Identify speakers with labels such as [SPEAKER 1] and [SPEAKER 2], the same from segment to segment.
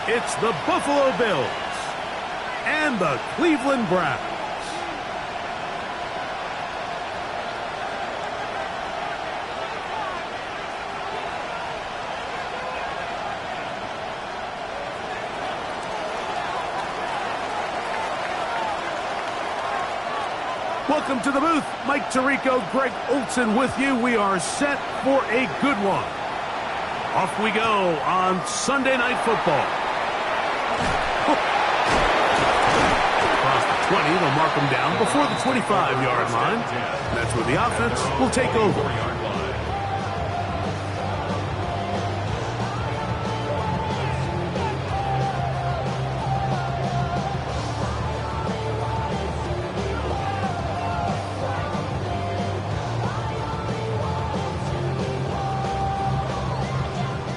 [SPEAKER 1] It's the Buffalo Bills and the Cleveland Browns. Welcome to the booth. Mike Tirico, Greg Olson with you. We are set for a good one. Off we go on Sunday Night Football. Across the 20, they'll mark them down before the 25-yard line. That's where the offense will take over.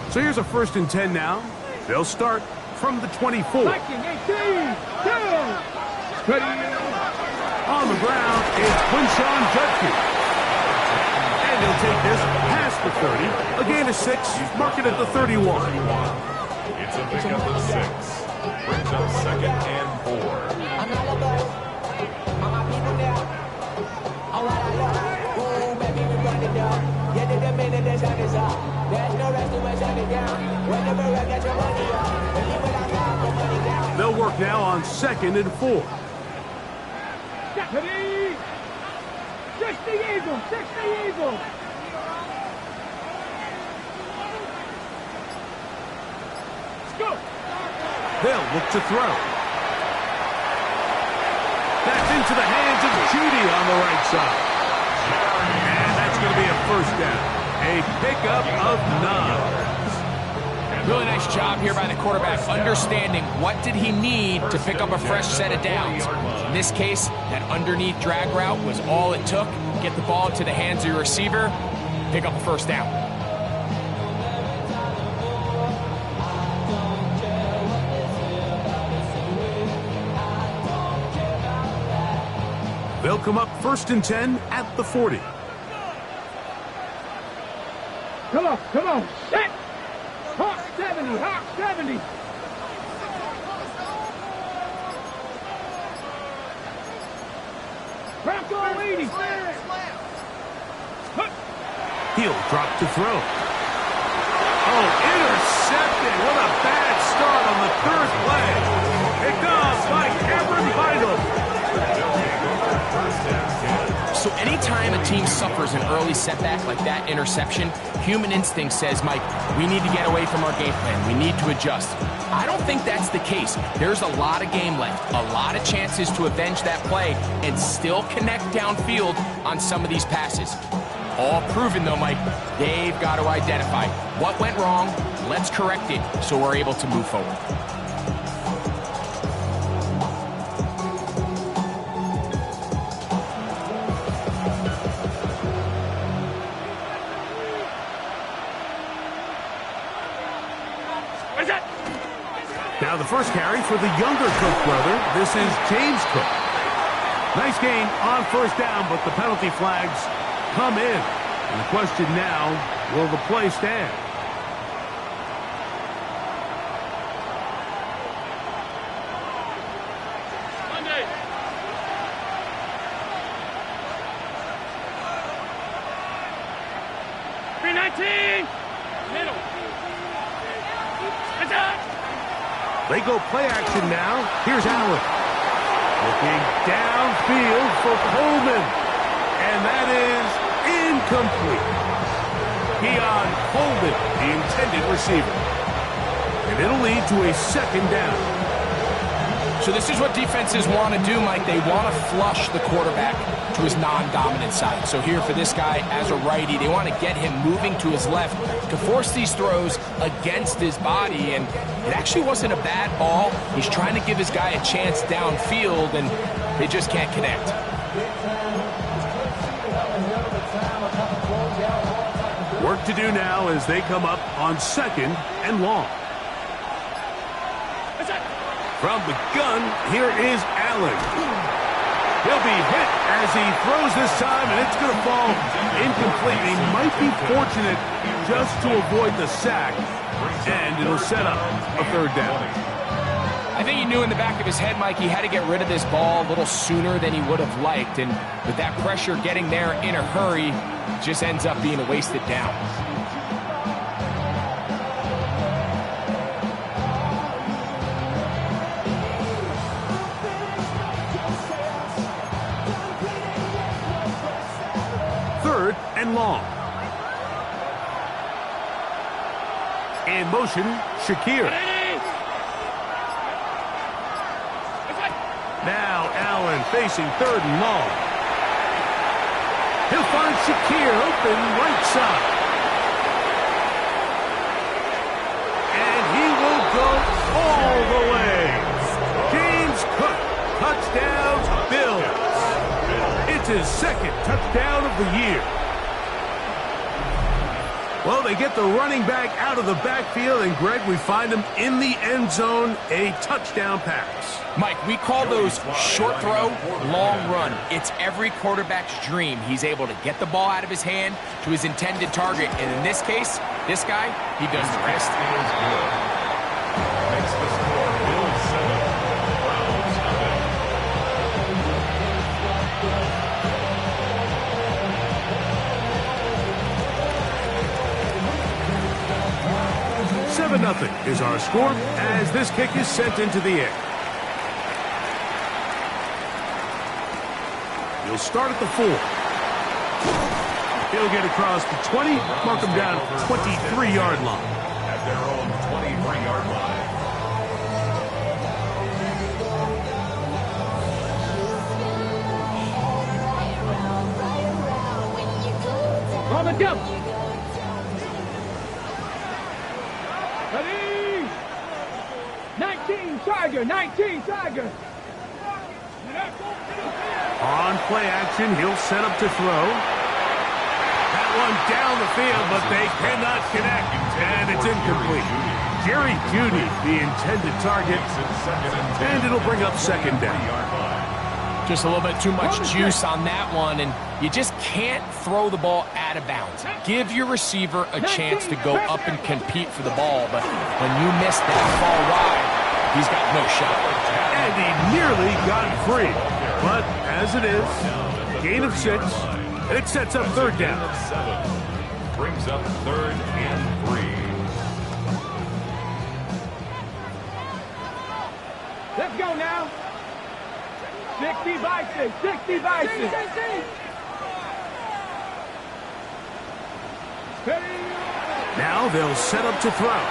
[SPEAKER 1] So here's a 1st and 10 now. They'll start from the 24. On the ground, it's Quinshon Judkins. And he'll take this past the 30. A gain of 6, mark it at the 31.
[SPEAKER 2] It's a pickup of 6. Brings up 2nd and 4.
[SPEAKER 1] They'll work now on 2nd and 4. They'll look to throw. That's into the hands of Judy on the right side. And that's going to be a 1st down. A pickup of 9.
[SPEAKER 3] Really nice job here by the quarterback, understanding what did he need to pick up a fresh set of downs. In this case, that underneath drag route was all it took. Get the ball to the hands of your receiver, pick up a 1st down.
[SPEAKER 1] They'll come up 1st and 10 at the 40.
[SPEAKER 4] Come on, set! Hawk 70, Hawk 70! Bronco 80!
[SPEAKER 1] He'll drop to throw. Oh, intercepted! What a bad start on the 3rd play. It goes by Cameron Vital.
[SPEAKER 3] So anytime a team suffers an early setback like that interception, human instinct says, Mike, we need to get away from our game plan. We need to adjust. I don't think that's the case. There's a lot of game left, a lot of chances to avenge that play and still connect downfield on some of these passes. All proven, though, Mike, they've got to identify what went wrong, let's correct it so we're able to move forward.
[SPEAKER 1] Now the first carry for the younger Cook brother. This is James Cook. Nice gain on 1st down, but the penalty flags come in. And the question now, will the play stand?
[SPEAKER 4] Monday. .319. Middle. Attack.
[SPEAKER 1] They go play action now. Here's Allen. Looking downfield for Coleman. And that is incomplete. Keon Coleman, the intended receiver. And it'll lead to a 2nd down.
[SPEAKER 3] So this is what defenses want to do, Mike. They want to flush the quarterback to his non-dominant side. So here for this guy as a righty, they want to get him moving to his left to force these throws against his body. And it actually wasn't a bad ball. He's trying to give his guy a chance downfield, and they just can't connect.
[SPEAKER 1] Work to do now as they come up on 2nd and long. From the gun, here is Allen. He'll be hit as he throws this time, and it's going to fall incomplete. He might be fortunate just to avoid the sack. And it'll set up a third down.
[SPEAKER 3] I think he knew in the back of his head, Mike, he had to get rid of this ball a little sooner than he would have liked. And with that pressure getting there in a hurry, it just ends up being a wasted down.
[SPEAKER 1] Third and long. In motion, Shakir. Now Allen facing third and long. He'll find Shakir open right side. And he will go all the way. James Cook, touchdown Bills. It's his second touchdown of the year. Well, they get the running back out of the backfield, and Greg, we find him in the end zone, a touchdown pass.
[SPEAKER 3] Mike, we call those short throw, long run. It's every quarterback's dream. He's able to get the ball out of his hand to his intended target. And in this case, this guy, he does the rest.
[SPEAKER 2] Makes the score Bills 7, Browns nothing.
[SPEAKER 1] 7-0 is our score as this kick is sent into the air. He'll start at the 4. He'll get across the 20, mark him down 23-yard line.
[SPEAKER 2] At their own 23-yard line.
[SPEAKER 4] On the jump. Ready? 19 Tiger, 19 Tiger.
[SPEAKER 1] On play action, he'll set up to throw. That one down the field, but they cannot connect, and it's incomplete. Jerry Jeudy, the intended target, and it'll bring up second down.
[SPEAKER 3] Just a little bit too much juice on that one, and you just can't throw the ball out of bounds. Give your receiver a chance to go up and compete for the ball, but when you miss that ball wide, he's got no shot.
[SPEAKER 1] And he nearly got free. But as it is, gain of 6, and it sets up third down.
[SPEAKER 2] 7 brings up 3rd and 3.
[SPEAKER 4] Let's go now. 60 by 6, 60 by 6. Ready?
[SPEAKER 1] Now they'll set up to throw.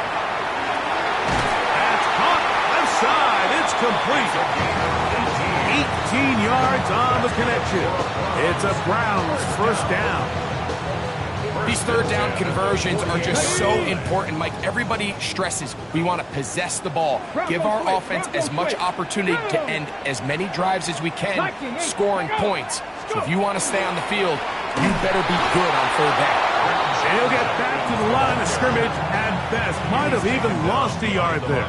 [SPEAKER 1] That's caught left side. It's complete. 18 yards on the connection. It's a Browns first down.
[SPEAKER 3] These third down conversions are just so important, Mike. Everybody stresses we want to possess the ball, give our offense as much opportunity to end as many drives as we can, scoring points. So if you want to stay on the field, you better be good on third down.
[SPEAKER 1] And he'll get back to the line of scrimmage at best. Might have even lost a yard there.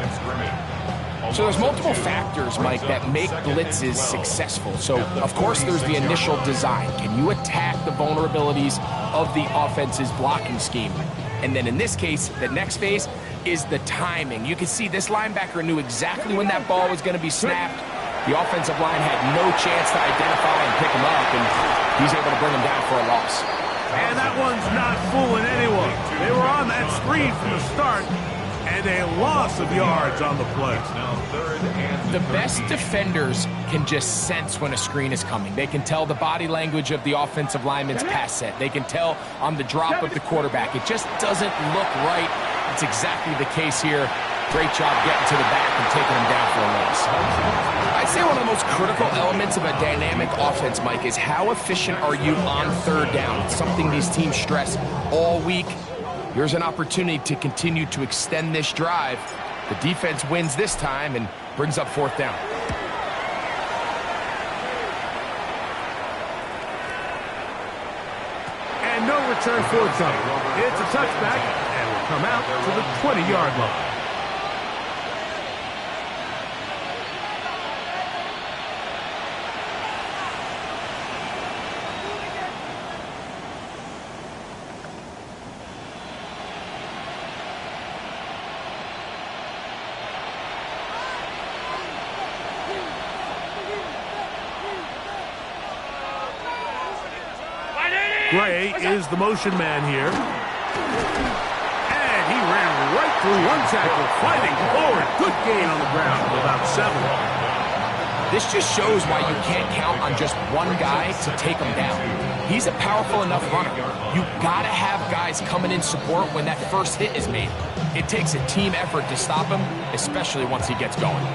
[SPEAKER 3] So there's multiple factors, Mike, that make blitzes successful. So, of course, there's the initial design. Can you attack the vulnerabilities of the offense's blocking scheme? And then in this case, the next phase is the timing. You can see this linebacker knew exactly when that ball was going to be snapped. The offensive line had no chance to identify and pick him up, and he's able to bring him down for a loss.
[SPEAKER 1] And that one's not fooling anyone. They were on that screen from the start, and a loss of yards on the play.
[SPEAKER 2] Now 3rd and
[SPEAKER 3] The best defenders can just sense when a screen is coming. They can tell the body language of the offensive lineman's pass set. They can tell on the drop of the quarterback. It just doesn't look right. It's exactly the case here. Great job getting to the back and taking him down for a loss. I'd say one of the most critical elements of a dynamic offense, Mike, is how efficient are you on third down? It's something these teams stress all week. Here's an opportunity to continue to extend this drive. The defense wins this time and brings up 4th down.
[SPEAKER 1] And no return forthcoming. It's a touchback, and will come out to the 20-yard line. Gray is the motion man here. And he ran right through one tackle, fighting forward. Good gain on the ground of about 7.
[SPEAKER 3] This just shows why you can't count on just one guy to take him down. He's a powerful enough runner. You gotta have guys coming in support when that first hit is made. It takes a team effort to stop him, especially once he gets going.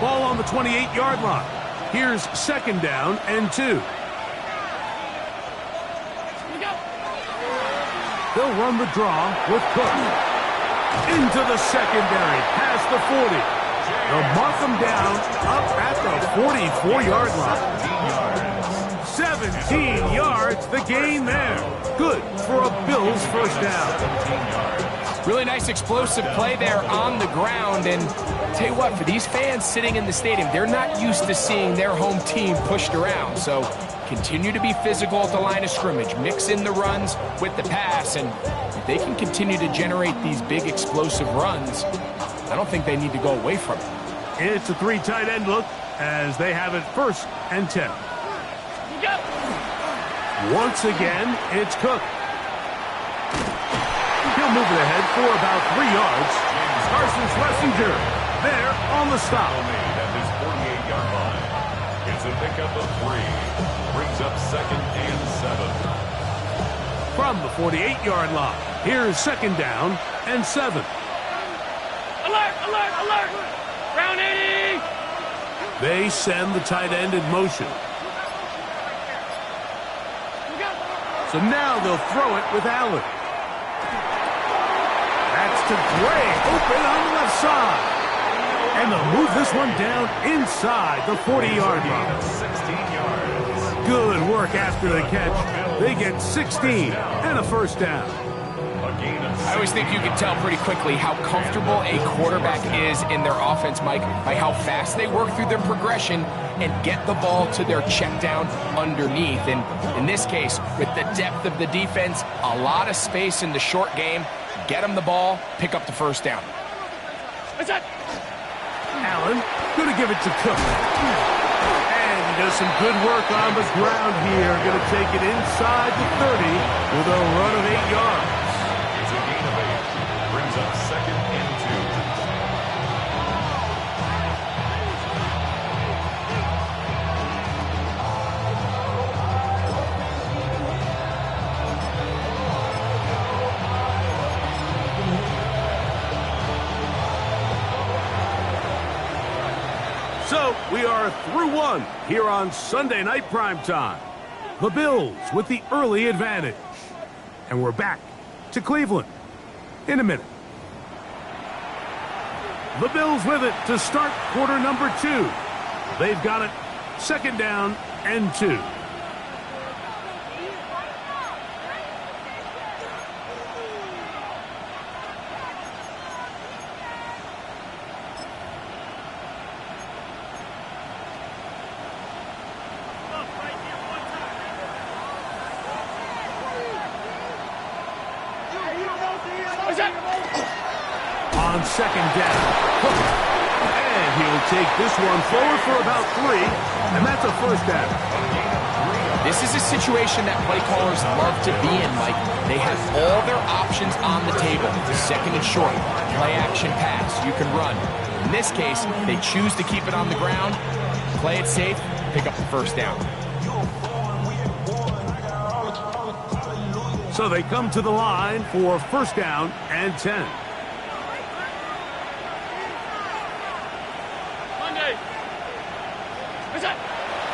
[SPEAKER 1] Ball on the 28-yard line. Here's 2nd down and 2. They'll run the draw with Cook. Into the secondary, past the 40. They'll mark them down up at the 44-yard line. 17 yards, the gain there. Good for a Bills first down.
[SPEAKER 3] Really nice explosive play there on the ground. And tell you what, for these fans sitting in the stadium, they're not used to seeing their home team pushed around. So continue to be physical at the line of scrimmage. Mix in the runs with the pass. And if they can continue to generate these big explosive runs, I don't think they need to go away from it.
[SPEAKER 1] It's a 3 tight end look as they have it 1st and 10. Once again, it's Cook. He'll move it ahead for about 3 yards. Carson Schlesinger there on the stop.
[SPEAKER 2] Made at his 48-yard line. It's a pickup of 3. Brings up 2nd and 7.
[SPEAKER 1] From the 48-yard line, here's 2nd down and 7.
[SPEAKER 4] Alert, alert, alert! Round 80!
[SPEAKER 1] They send the tight end in motion. So now they'll throw it with Allen. That's to Gray, open on the left side. And they'll move this one down inside the 40-yard line.
[SPEAKER 2] 16 yards.
[SPEAKER 1] Good work after the catch. They get 16 and a first down.
[SPEAKER 2] A gain of 6.
[SPEAKER 3] I always think you can tell pretty quickly how comfortable a quarterback is in their offense, Mike, by how fast they work through their progression and get the ball to their check down underneath. And in this case, with the depth of the defense, a lot of space in the short game, get them the ball, pick up the first down.
[SPEAKER 1] Allen, going to give it to Cook. And he does some good work on the ground here. Going to take it inside the 30 with a run of 8 yards.
[SPEAKER 2] It's a gain of 8. Brings up 2nd and 2.
[SPEAKER 1] So we are through one here on Sunday Night Primetime. The Bills with the early advantage. And we're back to Cleveland in a minute. The Bills with it to start quarter number 2. They've got it 2nd down and 2. On 2nd down, Cook. And he'll take this one forward for about 3, and that's a first down.
[SPEAKER 3] This is a situation that play callers love to be in, Mike. They have all their options on the table. 2nd and short, play action pass, you can run. In this case, they choose to keep it on the ground, play it safe, pick up the first down.
[SPEAKER 1] So they come to the line for 1st down and 10.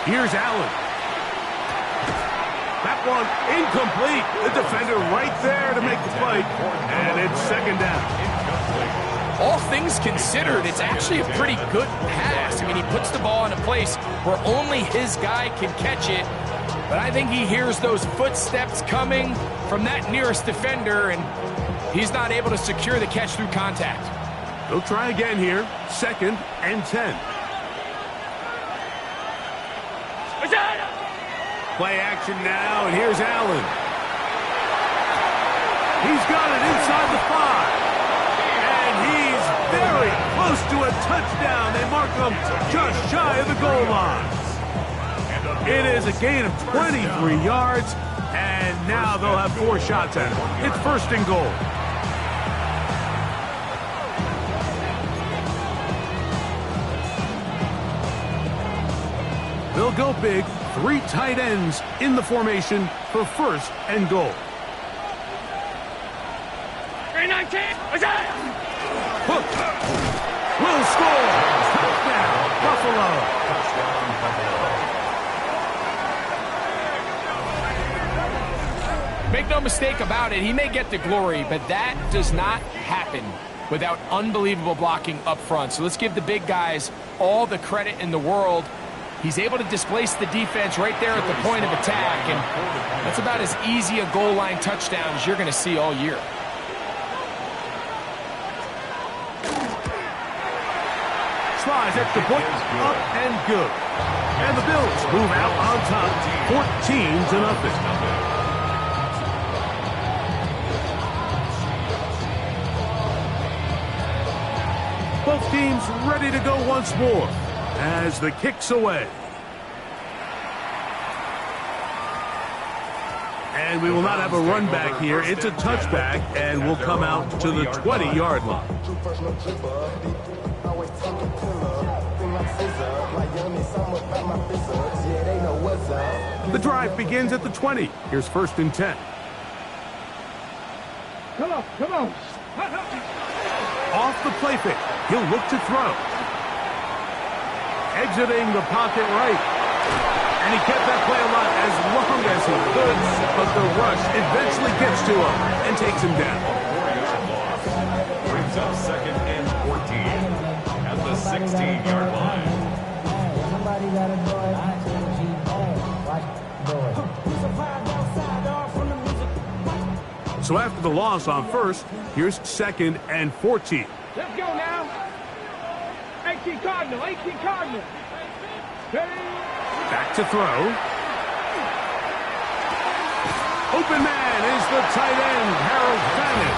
[SPEAKER 1] Here's Allen. That one incomplete. The defender right there to make the play. And it's 2nd down.
[SPEAKER 3] All things considered, it's actually a pretty good pass. I mean, he puts the ball in a place where only his guy can catch it. But I think he hears those footsteps coming from that nearest defender, and he's not able to secure the catch through contact.
[SPEAKER 1] They'll try again here. 2nd and 10. Play action now, and here's Allen. He's got it inside the 5. And he's very close to a touchdown. They mark him just shy of the goal line.
[SPEAKER 2] And a
[SPEAKER 1] It is a gain of 23 yards, and now they'll have 4 shots at it. It's first and goal. They'll go big, 3 tight ends in the formation for first and goal.
[SPEAKER 4] 319,
[SPEAKER 1] Hook will score. Touchdown, Buffalo.
[SPEAKER 3] Make no mistake about it, he may get the glory, but that does not happen without unbelievable blocking up front. So let's give the big guys all the credit in the world. He's able to displace the defense right there at the point of attack, and that's about as easy a goal line touchdown as you're going to see all year.
[SPEAKER 1] Tries at the point, up and good. And the Bills move out on top, 14-0. Both teams ready to go once more as the kick's away. And we will not have a run back here. It's a touchback, and we'll come out to the 20-yard line. The drive begins at the 20. Here's first and 10.
[SPEAKER 4] Come on, come on.
[SPEAKER 1] Off the play fake. He'll look to throw. Exiting the pocket right. And he kept that play alive as long as he could, but the rush eventually gets to him and takes him down.
[SPEAKER 2] Brings up second and 14 at the 16-yard line.
[SPEAKER 5] Somebody got a boy.
[SPEAKER 1] So after the loss on first, here's second and 14.
[SPEAKER 4] Let's go now. 18 Cardinal, 18 Cardinal.
[SPEAKER 1] Back to throw. Open man is the tight end, Harold Fannin.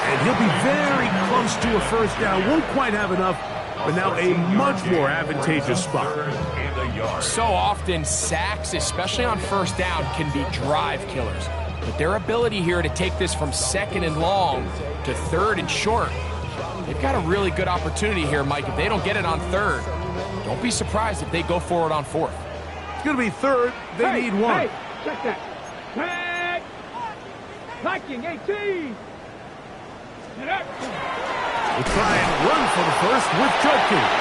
[SPEAKER 1] And he'll be very close to a first down. Won't quite have enough, but now a much more advantageous spot.
[SPEAKER 3] So often, sacks, especially on first down, can be drive killers. But their ability here to take this from second and long to third and short, they've got a really good opportunity here, Mike. If they don't get it on third, don't be surprised if they go for it on fourth.
[SPEAKER 1] It's going to be third. They need one.
[SPEAKER 4] Hey, check that. Tag. Viking 18.
[SPEAKER 1] We'll try and run for the first with Jokins.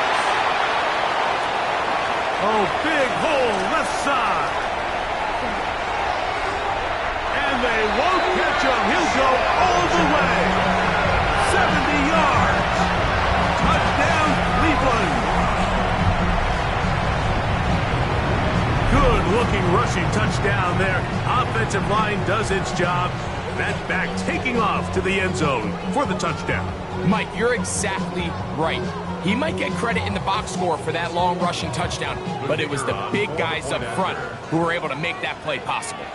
[SPEAKER 1] Oh, big hole left side. And they won't catch him. He'll go all the way. 70 yards. Touchdown, Cleveland. Good-looking rushing touchdown there. Offensive line does its job. That back taking off to the end zone for the touchdown.
[SPEAKER 3] Mike, you're exactly right. He might get credit in the box score for that long rushing touchdown, but it was the big guys up front who were able to make that play possible.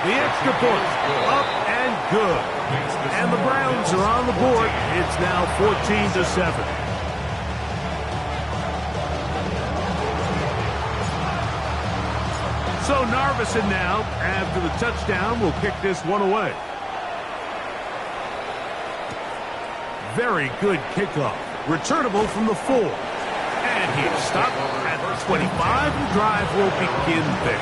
[SPEAKER 1] The extra point, up and good. And the Browns are on the board. It's now 14-7. So Narveson now, after the touchdown, will kick this one away. Very good kickoff. Returnable from the 4. And he's stopped at the 25. The drive will begin there.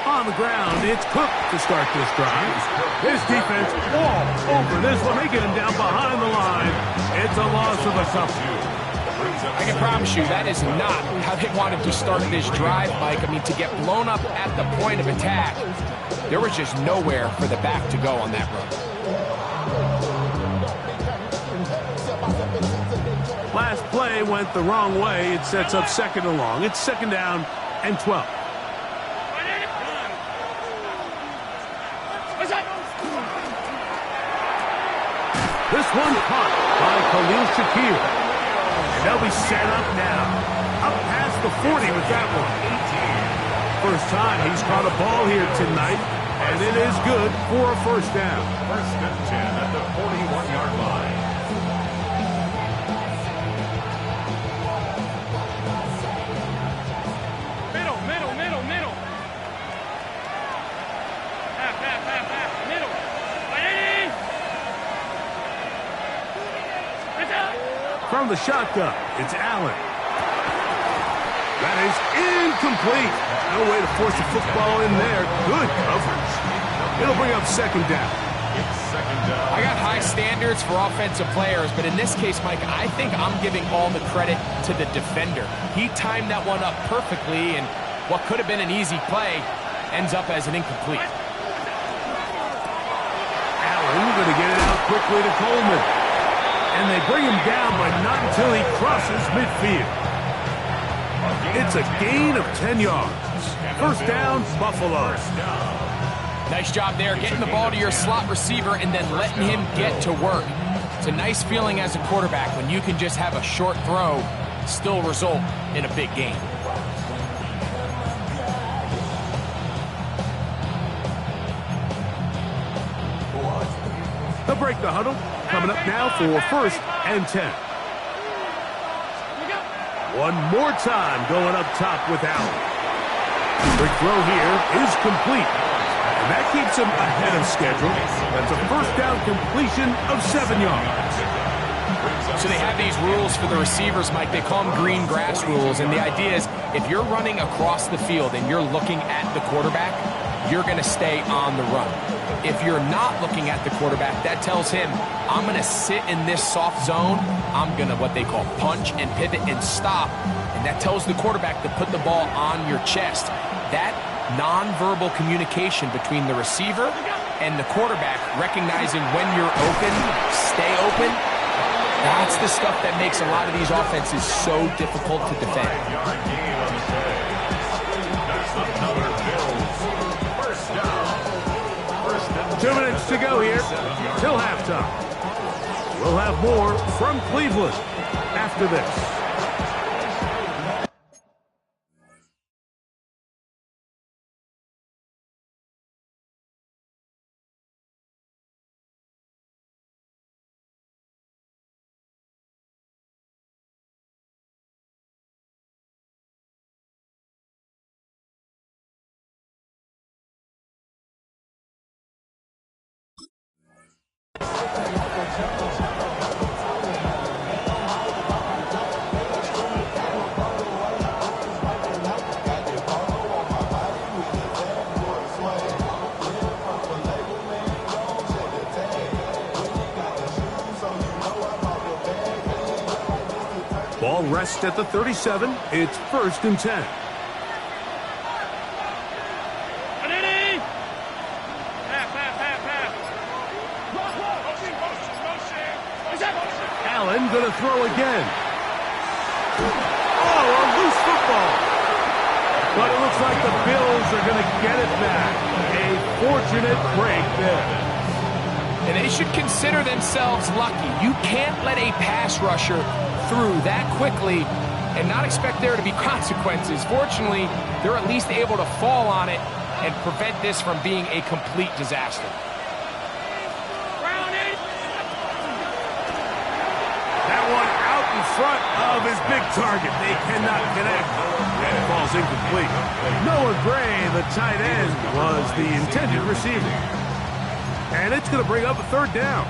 [SPEAKER 1] On the ground, it's Cook to start this drive. His defense all over this one, making him down behind the line. It's a loss of a couple.
[SPEAKER 3] I can promise you that is not how they wanted to start this drive, Mike. I mean, to get blown up at the point of attack, there was just nowhere for the back to go on that run.
[SPEAKER 1] Last play went the wrong way. It sets up second and long. It's second down and 12. This one caught by Khalil Shakir. And they'll be set up now. Up past the 40 with that one. First time he's caught a ball here tonight, and it is good for a first down.
[SPEAKER 2] First and 10 at the 41-yard line.
[SPEAKER 4] Middle. Half. Middle.
[SPEAKER 1] From the shotgun, it's Allen. That is incomplete. No way to force the football in there. Good coverage. It'll bring up second down.
[SPEAKER 2] It's second down.
[SPEAKER 3] I got high standards for offensive players, but in this case, Mike, I think I'm giving all the credit to the defender. He timed that one up perfectly, and what could have been an easy play ends up as an incomplete.
[SPEAKER 1] Allen going to get it out quickly to Coleman. And they bring him down, but not until he crosses midfield. It's a gain of 10 yards. First down, Buffalo.
[SPEAKER 3] Nice job there, getting the ball to your slot receiver and then letting him get to work. It's a nice feeling as a quarterback when you can just have a short throw, still result in a big game.
[SPEAKER 1] They'll break the huddle. Coming up now for first and 10. One more time going up top with Allen. Quick throw here is complete. And that keeps him ahead of schedule. That's a first down completion of 7 yards.
[SPEAKER 3] So they have these rules for the receivers, Mike. They call them green grass rules. And the idea is if you're running across the field and you're looking at the quarterback, you're going to stay on the run. If you're not looking at the quarterback, that tells him, I'm going to sit in this soft zone. I'm going to what they call punch and pivot and stop. And that tells the quarterback to put the ball on your chest. That nonverbal communication between the receiver and the quarterback, recognizing when you're open, stay open, that's the stuff that makes a lot of these offenses so difficult to defend.
[SPEAKER 1] 2 minutes to go here till halftime. We'll have more from Cleveland after this. Ball rests at the 37. It's first and 10. Allen going to throw again. Oh, a loose football. But it looks like the Bills are going to get it back. A fortunate break there.
[SPEAKER 3] And they should consider themselves lucky. You can't let a pass rusher through that quickly and not expect there to be consequences. Fortunately, they're at least able to fall on it and prevent this from being a complete disaster.
[SPEAKER 1] That one out in front of his big target. They cannot connect. And it falls incomplete. Noah Gray, the tight end, was the intended receiver. And it's going to bring up a third down.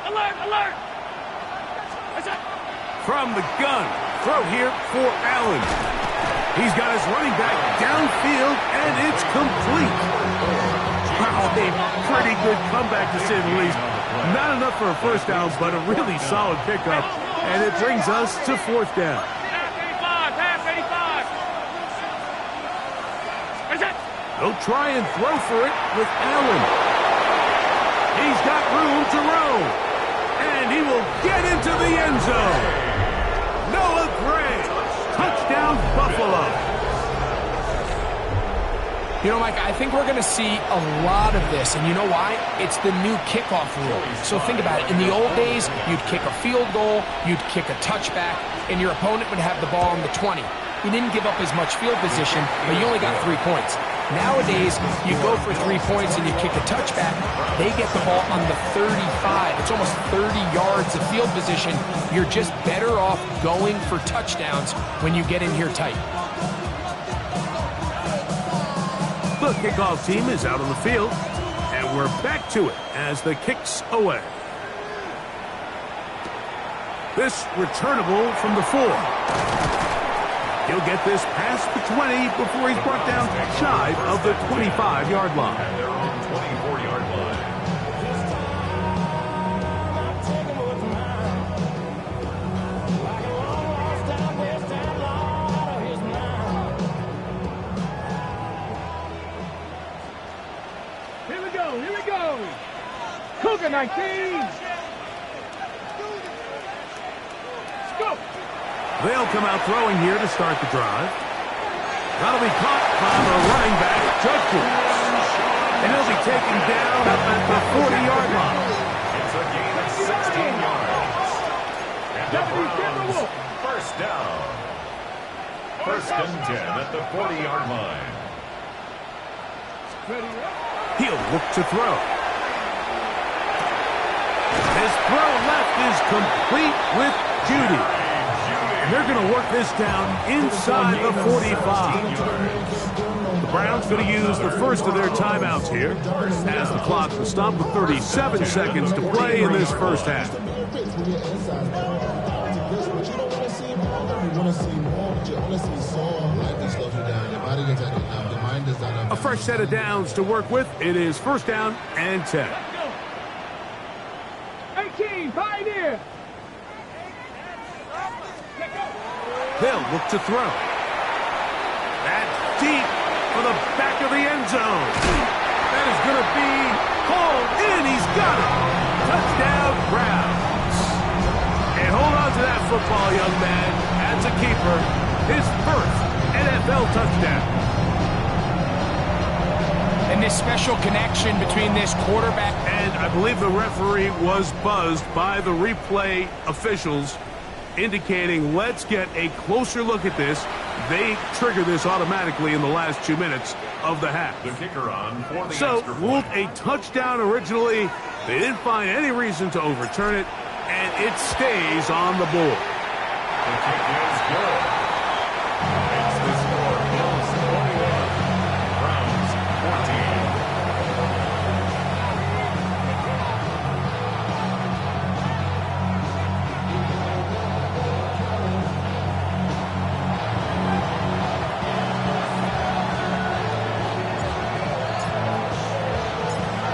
[SPEAKER 4] Alert!
[SPEAKER 1] From the gun, throw here for Allen. He's got his running back downfield, and it's complete. Wow, a pretty good comeback to say the least. Not enough for a first down, but a really solid pickup, and it brings us to fourth down. He'll try and throw for it with Allen. He's got room to roam. And he will get into the end zone. Noah Gray. Touchdown, Buffalo.
[SPEAKER 3] You know, Mike, I think we're going to see a lot of this, and you know why? It's the new kickoff rule. So think about it. In the old days, you'd kick a field goal, you'd kick a touchback, and your opponent would have the ball on the 20. You didn't give up as much field position, but you only got 3 points. Nowadays, you go for 3 points and you kick a touchback, they get the ball on the 35. It's almost 30 yards of field position. You're just better off going for touchdowns when you get in here tight.
[SPEAKER 1] The kickoff team is out on the field, and we're back to it as the kick's away. This returnable from the 4. He'll get this past the 20 before he's brought down shy of the 25-yard line.
[SPEAKER 2] At their own 24-yard line.
[SPEAKER 4] Here we go. Cougar 19. Let's go.
[SPEAKER 1] They'll come out throwing here to start the drive. That'll be caught by the running back, Judkins. And he'll be taken down up at the 40-yard line.
[SPEAKER 2] It's a gain of 16 yards. And the Browns, first down. First and 10 at the 40-yard line.
[SPEAKER 1] He'll look to throw. His throw left is complete with Judy. They're going to work this down inside the 45. The Browns going to use the first of their timeouts here as the clock will stop with 37 seconds to play in this first half. A fresh set of downs to work with. It is first down and 10.
[SPEAKER 4] 18, Pioneer.
[SPEAKER 1] They'll look to throw. That's deep for the back of the end zone. That is going to be hauled in. He's got it. Touchdown, Browns. And hold on to that football, young man. As a keeper, his first NFL touchdown.
[SPEAKER 3] And this special connection between this quarterback.
[SPEAKER 1] And I believe the referee was buzzed by the replay officials, indicating let's get a closer look at this. They trigger this automatically in the last 2 minutes of the half.
[SPEAKER 2] The kicker on for the
[SPEAKER 1] So,
[SPEAKER 2] extra
[SPEAKER 1] ruled
[SPEAKER 2] point.
[SPEAKER 1] a touchdown originally. They didn't find any reason to overturn it, and it stays on the board.
[SPEAKER 2] The kick is good. It's the score. Bills 21. Browns 14.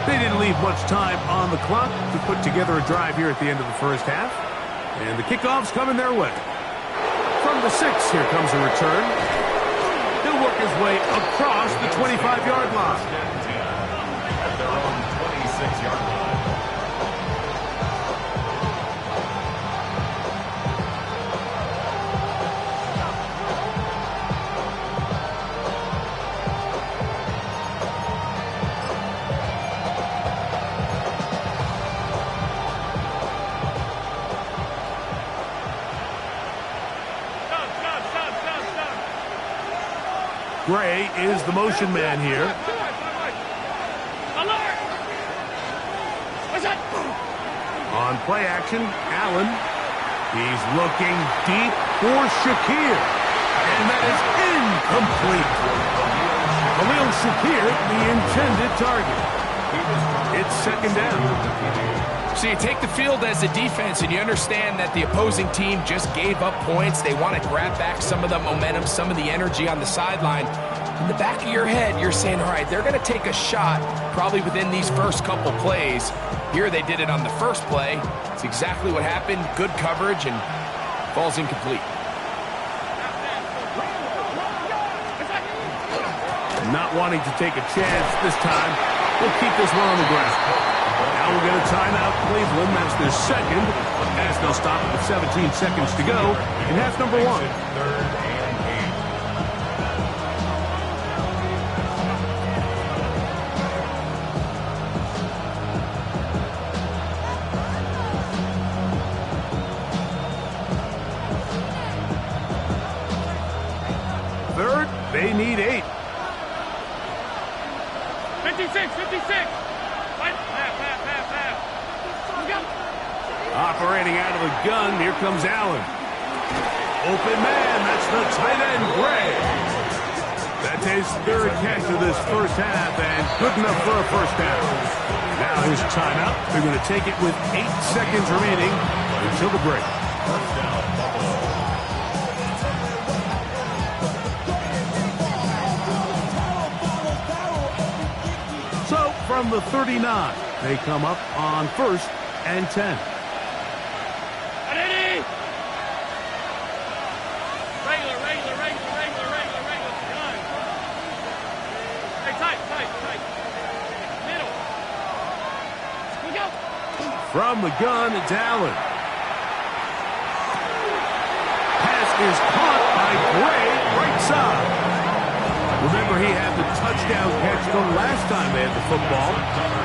[SPEAKER 1] They didn't leave much time on the clock to put together a drive here at the end of the first half. And the kickoff's coming their way. From the 6, here comes a return. He'll work his way across the 25-yard line.
[SPEAKER 2] At their own 26-yard line.
[SPEAKER 1] Gray is the motion man here. On play action, Allen. He's looking deep for Shakir. And that is incomplete. Khalil Shakir, the intended target. It's second down.
[SPEAKER 3] So you take the field as a defense and you understand that the opposing team just gave up points. They want to grab back some of the momentum, some of the energy on the sideline. In the back of your head, you're saying, all right, they're going to take a shot probably within these first couple plays. Here they did it on the first play. It's exactly what happened. Good coverage and falls incomplete.
[SPEAKER 1] Not wanting to take a chance this time. We'll keep this one on the ground. Now we'll get a timeout, Cleveland. That's their second, as they'll stop with 17 seconds to go in half number 1.
[SPEAKER 2] Third and 8.
[SPEAKER 1] Third, they need 8.
[SPEAKER 4] 56, 56.
[SPEAKER 1] Operating out of the gun, here comes Allen. Open man, that's the tight end, Gray. That's his third catch of this first half, and good enough for a first down. Now his timeout. They're going to take it with 8 seconds remaining until the break.
[SPEAKER 2] First down, Buffalo.
[SPEAKER 1] So from the 39, they come up on 1st and 10. From the gun, it's Allen. Pass is caught by Gray, right side. Remember, he had the touchdown catch the last time they had the football.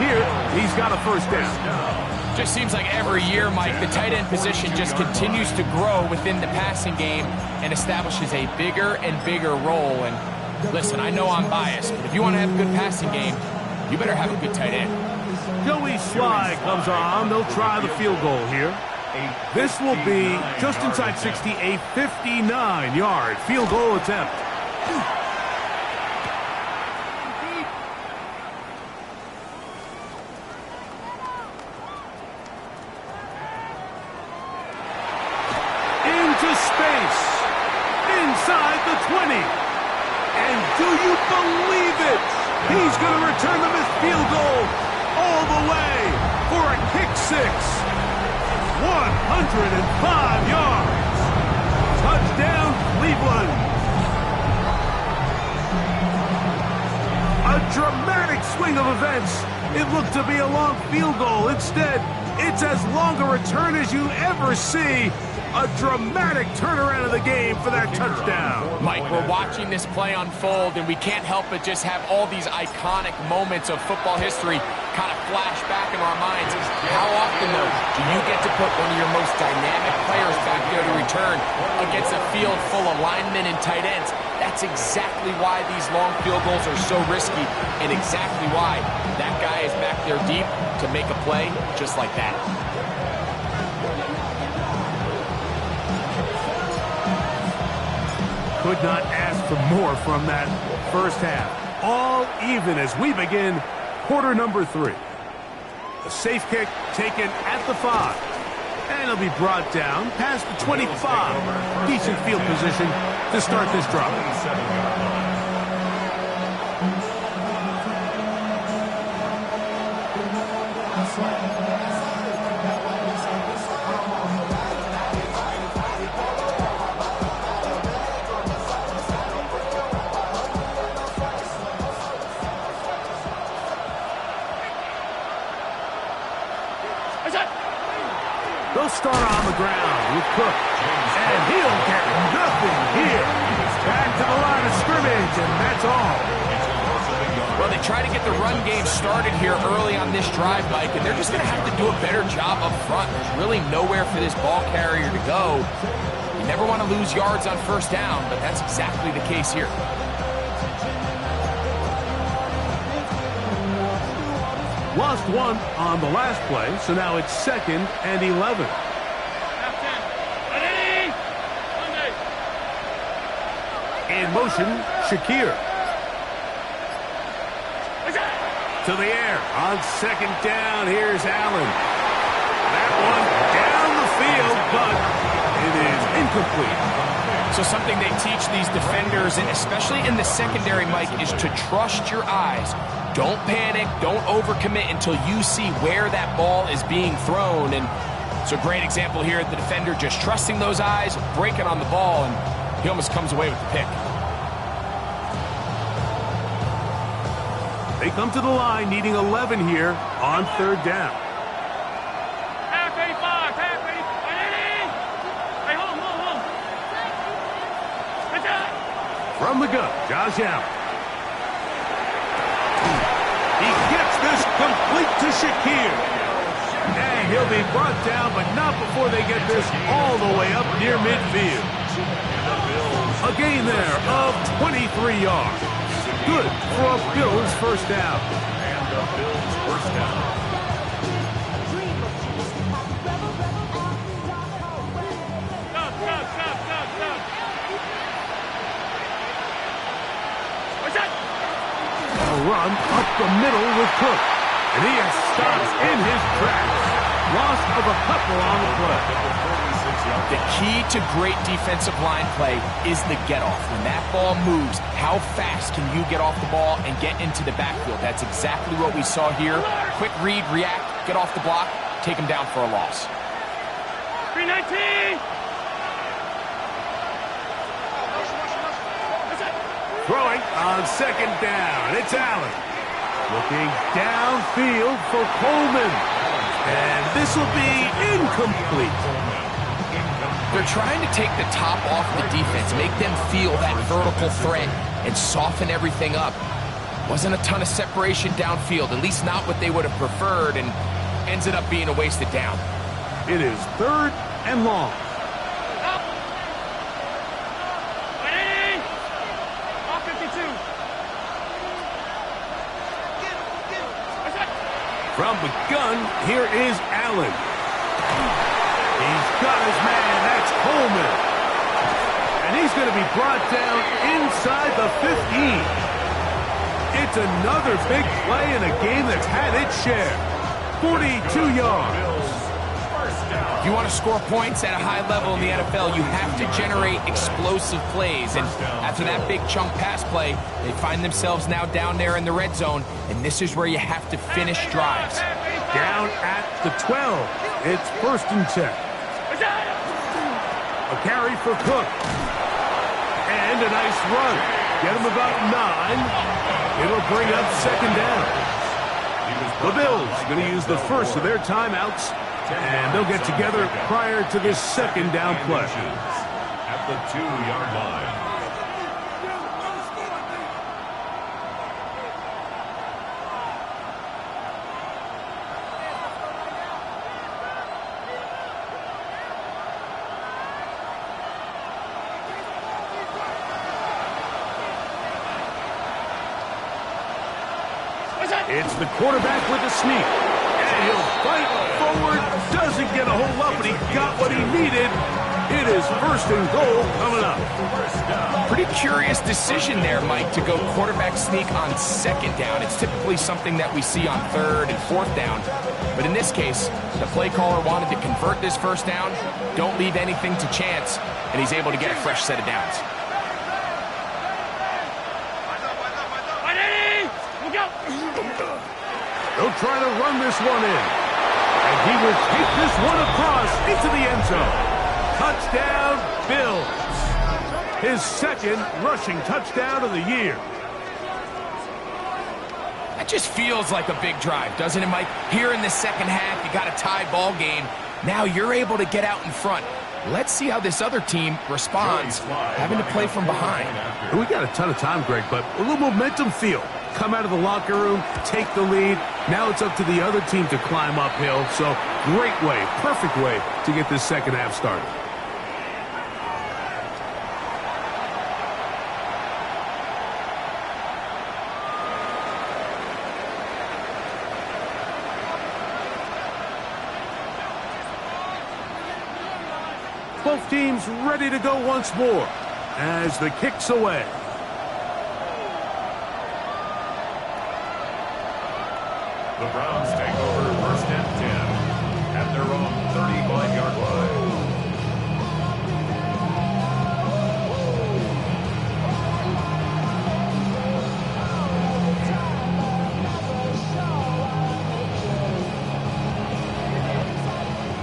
[SPEAKER 1] Here, he's got a first down.
[SPEAKER 3] Just seems like every year, Mike, the tight end position just continues to grow within the passing game and establishes a bigger and bigger role. And listen, I know I'm biased, but if you want to have a good passing game, you better have a good tight end.
[SPEAKER 1] Joey Sly comes on. They'll try the field goal here. This will be just inside 60, a 59-yard field goal attempt. Into space. Inside the 20. And do you believe it? He's going to return the missed field goal all the way for a kick 6. 105 yards. Touchdown, Cleveland. A dramatic swing of events. It looked to be a long field goal. Instead, it's as long a return as you ever see. A dramatic turnaround of the game for that touchdown.
[SPEAKER 3] Mike, we're watching this play unfold, and we can't help but just have all these iconic moments of football history kind of flash back in our minds. How often, though, do you get to put one of your most dynamic players back there to return against a field full of linemen and tight ends? That's exactly why these long field goals are so risky, and exactly why that guy is back there deep to make a play just like that.
[SPEAKER 1] Could not ask for more from that first half. All even as we begin quarter number 3. A safe kick taken at the 5. And it'll be brought down past the 25. Decent field position to start this drive.
[SPEAKER 2] 27-yard line.
[SPEAKER 1] They'll start on the ground with Cook. And he'll get nothing here. Back to the line of scrimmage, and that's all.
[SPEAKER 3] Well, they try to get the run game started here early on this drive, Mike, and they're just going to have to do a better job up front. There's really nowhere for this ball carrier to go. You never want to lose yards on first down, but that's exactly the case here.
[SPEAKER 1] Lost one on the last play, so now it's 2nd and 11. In motion, Shakir. To the air. On 2nd down, here's Allen. That one down the field, but it is incomplete.
[SPEAKER 3] So something they teach these defenders, and especially in the secondary, Mike, is to trust your eyes. Don't panic, don't overcommit until you see where that ball is being thrown. And it's a great example here of the defender just trusting those eyes, breaking on the ball, and he almost comes away with the pick.
[SPEAKER 1] They come to the line needing 11 here on third down.
[SPEAKER 4] Half 85, half 85. Hey, hold on. Good job.
[SPEAKER 1] From the gun, Josh Allen. He gets this complete to Shakir. And he'll be brought down, but not before they get this all the way up near midfield. A gain there of 23 yards. Good for a Bills first down.
[SPEAKER 2] And the Bills first down.
[SPEAKER 4] Stop. What's that?
[SPEAKER 1] A run up the middle with Cook. And he has stopped in his tracks. Loss of a couple on the play.
[SPEAKER 3] The key to great defensive line play is the get-off. When that ball moves, how fast can you get off the ball and get into the backfield? That's exactly what we saw here. Quick read, react, get off the block, take him down for a loss.
[SPEAKER 4] 319.
[SPEAKER 1] Throwing on second down. It's Allen. Looking downfield for Coleman. And this will be incomplete.
[SPEAKER 3] They're trying to take the top off the defense, make them feel that vertical threat, and soften everything up. Wasn't a ton of separation downfield, at least not what they would have preferred, and ends it up being a wasted down.
[SPEAKER 1] It is third and long.
[SPEAKER 4] Ready? All 52. What's that?
[SPEAKER 1] From the gun, here is Allen. He's got his man. That's Coleman. And he's going to be brought down inside the 15. It's another big play in a game that's had its share. 42 yards.
[SPEAKER 3] If you want to score points at a high level in the NFL, you have to generate explosive plays. And after that big chunk pass play, they find themselves now down there in the red zone. And this is where you have to finish drives.
[SPEAKER 1] Down at the 12. It's first and 10. A carry for Cook. And a nice run. Get him about 9. It'll bring up second down. The Bills going to use the first of their timeouts. And they'll get together prior to this second down play.
[SPEAKER 2] At the 2-yard line.
[SPEAKER 1] It's the quarterback with the sneak. And he'll fight forward. Doesn't get a whole lot, but he got what he needed. It is first and goal coming up.
[SPEAKER 3] Pretty curious decision there, Mike, to go quarterback sneak on second down. It's typically something that we see on third and fourth down. But in this case, the play caller wanted to convert this first down, don't leave anything to chance, and he's able to get a fresh set of downs.
[SPEAKER 1] They'll try to run this one in. And he will take this one across into the end zone. Touchdown, Bills. His second rushing touchdown of the year.
[SPEAKER 3] That just feels like a big drive, doesn't it, Mike? Here in the second half, you got a tie ball game. Now you're able to get out in front. Let's see how this other team responds, having to play from behind.
[SPEAKER 1] We got a ton of time, Greg, but a little momentum feel. Come out of the locker room, take the lead. Now it's up to the other team to climb uphill. So great way, perfect way to get this second half started. Both teams ready to go once more as the kick's away.
[SPEAKER 2] The Browns take over first and 10 at their own 35-yard line.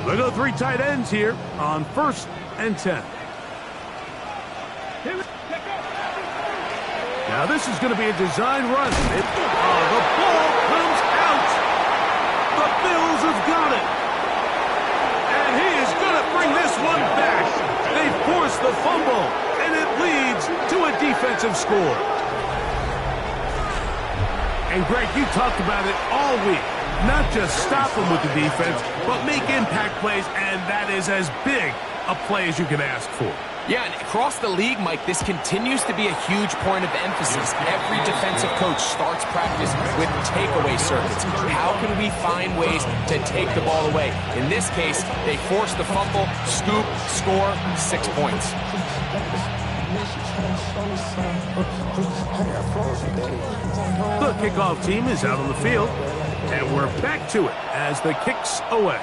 [SPEAKER 1] They go 3 tight ends here on first and 10. Now this is going to be a design run. The ball comes out. The Bills have got it. And he is going to bring this one back. They force the fumble, and it leads to a defensive score. And Greg, you talked about it all week. Not just stop them with the defense, but make impact plays, and that is as big a play as you can ask for.
[SPEAKER 3] Yeah, and across the league, Mike, this continues to be a huge point of emphasis. Every defensive coach starts practice with takeaway circuits. How can we find ways to take the ball away? In this case, they force the fumble, scoop, score, 6 points.
[SPEAKER 1] The kickoff team is out on the field, and we're back to it as the kick's away.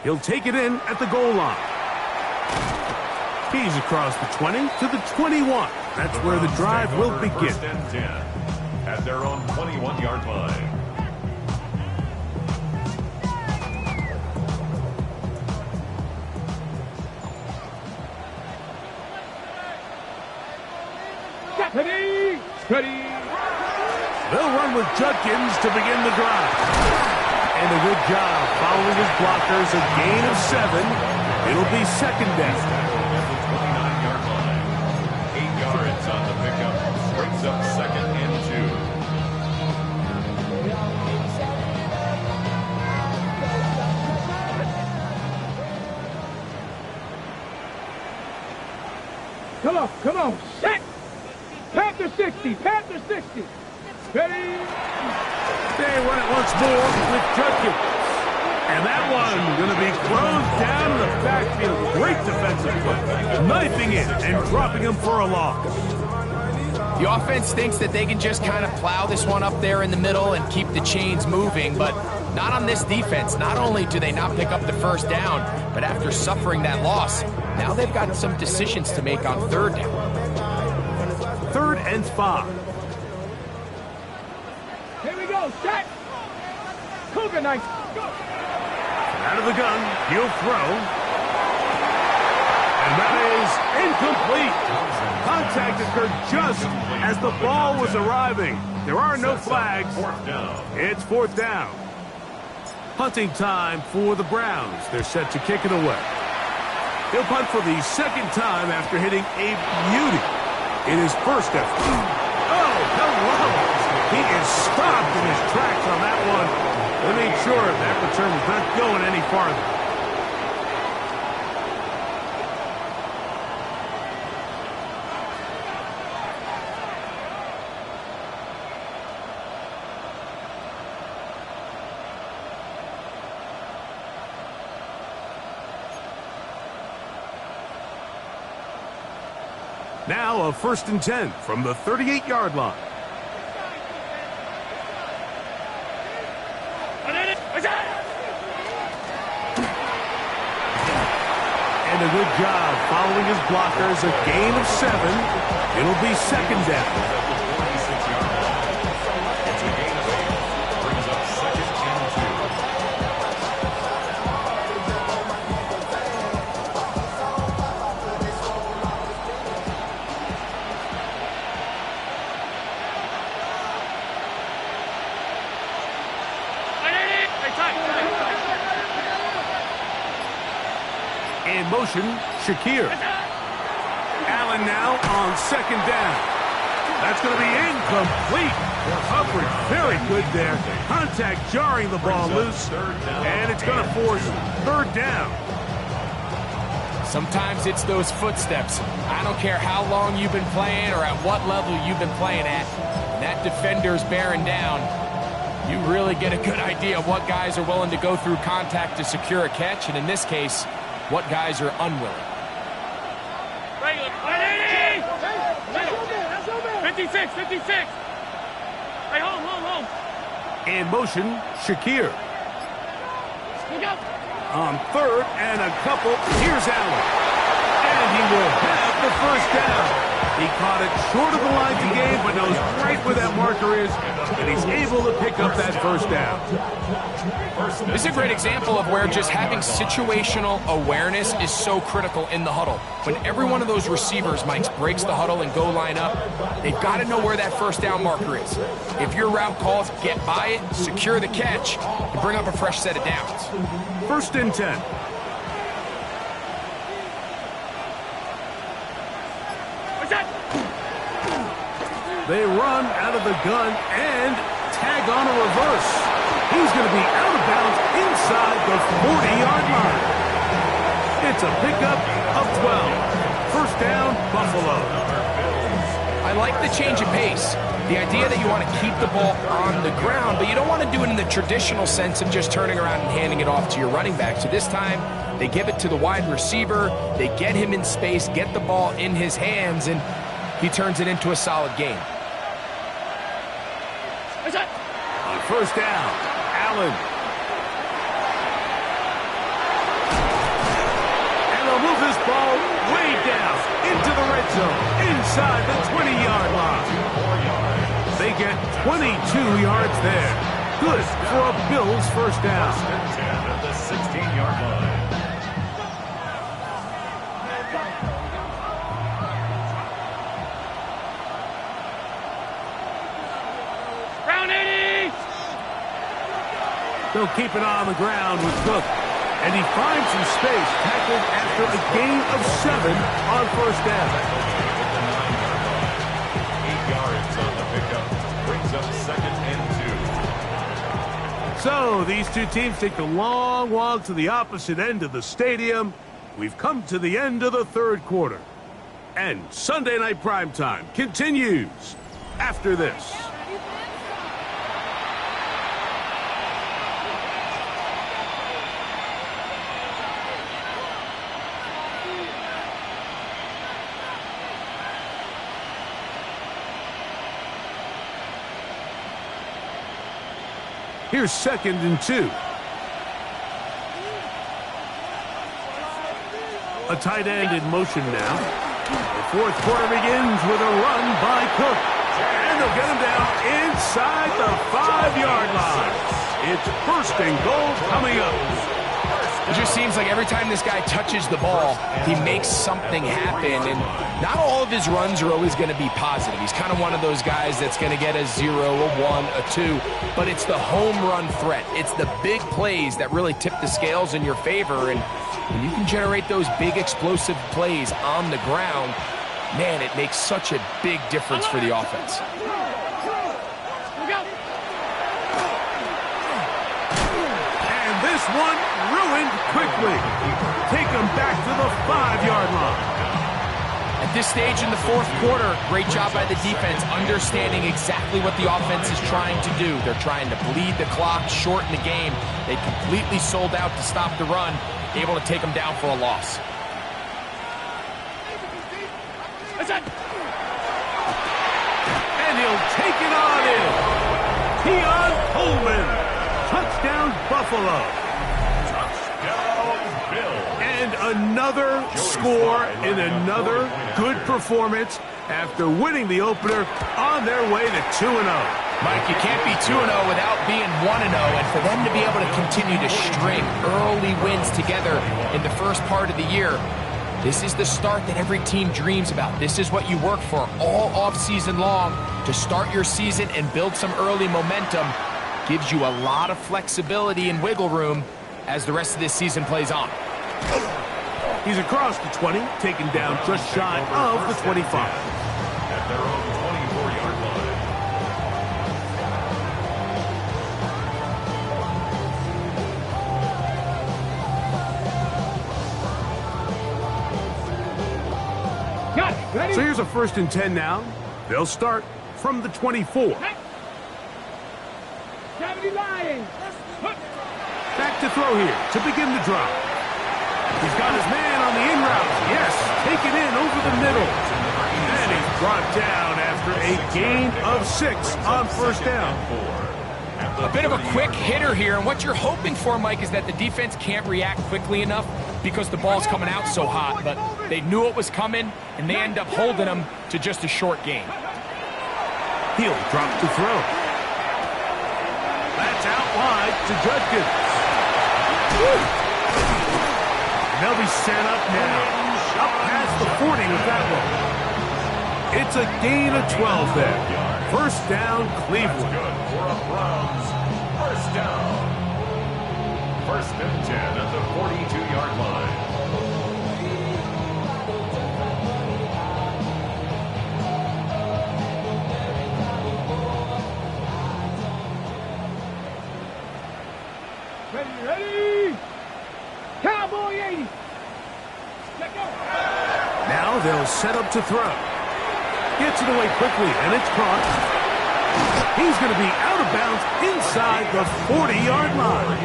[SPEAKER 1] He'll take it in at the goal line. He's across the 20 to the 21. That's where the drive will begin.
[SPEAKER 2] First and 10 at their own 21-yard line.
[SPEAKER 4] Ready, ready.
[SPEAKER 1] They'll run with Judkins to begin the drive. And a good job following his blockers, a gain of 7. It'll be second down.
[SPEAKER 2] At the 29-yard line. 8 yards on the pickup. Brings up second and
[SPEAKER 4] 2. Come on, set. Panther 60, Panther 60. Ready.
[SPEAKER 1] They run it once more with Judkins. And that one going to be thrown down in the backfield. Great defensive play. Knifing it and dropping him for a loss.
[SPEAKER 3] The offense thinks that they can just kind of plow this one up there in the middle and keep the chains moving, but not on this defense. Not only do they not pick up the first down, but after suffering that loss, now they've got some decisions to make on third down.
[SPEAKER 1] 3rd and 5.
[SPEAKER 4] Here we go, set. Cougar knife. Go.
[SPEAKER 1] Out of the gun, he'll throw. And that is incomplete. Contact occurred just as the ball was arriving. There are no flags. It's 4th down. Punting time for the Browns. They're set to kick it away. He'll punt for the second time after hitting a beauty in his first effort. Oh, hello. He is stopped in his tracks on that one. They made sure that return was not going any farther. Now a 1st and 10 from the 38-yard line. And a good job following his blockers, a gain of 7. It'll be second down. In motion, Shakir. Allen now on second down. That's going to be incomplete. Coverage very good there. Contact jarring the ball loose. And it's going to force 3rd down.
[SPEAKER 3] Sometimes it's those footsteps. I don't care how long you've been playing or at what level you've been playing at. That defender's bearing down. You really get a good idea of what guys are willing to go through contact to secure a catch, and in this case, what guys are unwilling.
[SPEAKER 4] 56, 56. Hey, home.
[SPEAKER 1] In motion, Shakir. On 3rd and a couple, here's Allen. And he will have the first down. He caught it short of the line to gain, but knows right where that marker is, and he's able to pick up that first down.
[SPEAKER 3] This is a great example of where just having situational awareness is so critical in the huddle. When every one of those receivers, Mike, breaks the huddle and go line up, they've got to know where that first down marker is. If your route calls, get by it, secure the catch, and bring up a fresh set of downs.
[SPEAKER 1] 1st and 10. They run out of the gun and tag on a reverse. He's going to be out of bounds inside the 40-yard line. It's a pickup of 12. First down, Buffalo.
[SPEAKER 3] I like the change of pace. The idea that you want to keep the ball on the ground, but you don't want to do it in the traditional sense of just turning around and handing it off to your running back. So this time, they give it to the wide receiver. They get him in space, get the ball in his hands, and he turns it into a solid game.
[SPEAKER 1] On first down, Allen. And they'll move this ball way down into the red zone, inside the 20-yard line. They get 22 yards there. Good for a Bills first down.
[SPEAKER 2] 10 at the 16-yard line.
[SPEAKER 1] They'll keep it on the ground with Cook. And he finds some space, tackled after a gain of 7 on first down.
[SPEAKER 2] 8 yards on the pickup. Brings up 2nd and 2.
[SPEAKER 1] So these two teams take the long walk to the opposite end of the stadium. We've come to the end of the 3rd quarter. And Sunday Night Primetime continues after this. Here's 2nd and 2. A tight end in motion now. The 4th quarter begins with a run by Cook. And they'll get him down inside the 5-yard line. It's 1st and goal coming up.
[SPEAKER 3] It just seems like every time this guy touches the ball, he makes something happen. And not all of his runs are always going to be positive. He's kind of one of those guys that's going to get a 0, a 1, a 2. But it's the home run threat. It's the big plays that really tip the scales in your favor. And when you can generate those big explosive plays on the ground, man, it makes such a big difference for the offense.
[SPEAKER 1] This one ruined quickly. Take them back to the 5-yard line.
[SPEAKER 3] At this stage in the 4th quarter, great job by the defense, understanding exactly what the offense is trying to do. They're trying to bleed the clock, shorten the game. They completely sold out to stop the run, able to take them down for a loss.
[SPEAKER 1] And he'll take it on in. Keon Coleman. Touchdown, Buffalo.
[SPEAKER 2] Touchdown, Bills.
[SPEAKER 1] And another score in another good performance after winning the opener on their way to 2-0.
[SPEAKER 3] Mike, you can't be 2-0 without being 1-0, and for them to be able to continue to string early wins together in the first part of the year, this is the start that every team dreams about. This is what you work for all offseason long to start your season and build some early momentum. Gives you a lot of flexibility and wiggle room as the rest of this season plays on.
[SPEAKER 1] He's across the 20, taken down just shy of the 25.
[SPEAKER 2] At their own 24-yard line.
[SPEAKER 4] Got it. Ready?
[SPEAKER 1] So here's a 1st and 10 now. They'll start from the 24. Back to throw here to begin the drive. He's got his man on the in route. Yes, take it in over the middle. And he's brought down after a gain of 6 on first down.
[SPEAKER 3] A bit of a quick hitter here, and what you're hoping for, Mike, is that the defense can't react quickly enough because the ball's coming out so hot, but they knew it was coming, and they end up holding them to just a short game.
[SPEAKER 1] He'll drop to throw. That's out wide to Judkins. They'll be set up now. Up past the 40 with that one. It's a gain of 12 there. First down, Cleveland.
[SPEAKER 2] First down. First and 10 at the 42-yard line.
[SPEAKER 4] Ready. Cowboy 80.
[SPEAKER 1] Now they'll set up to throw. Gets it away quickly, and it's caught. He's going to be out of bounds inside the 40-yard line.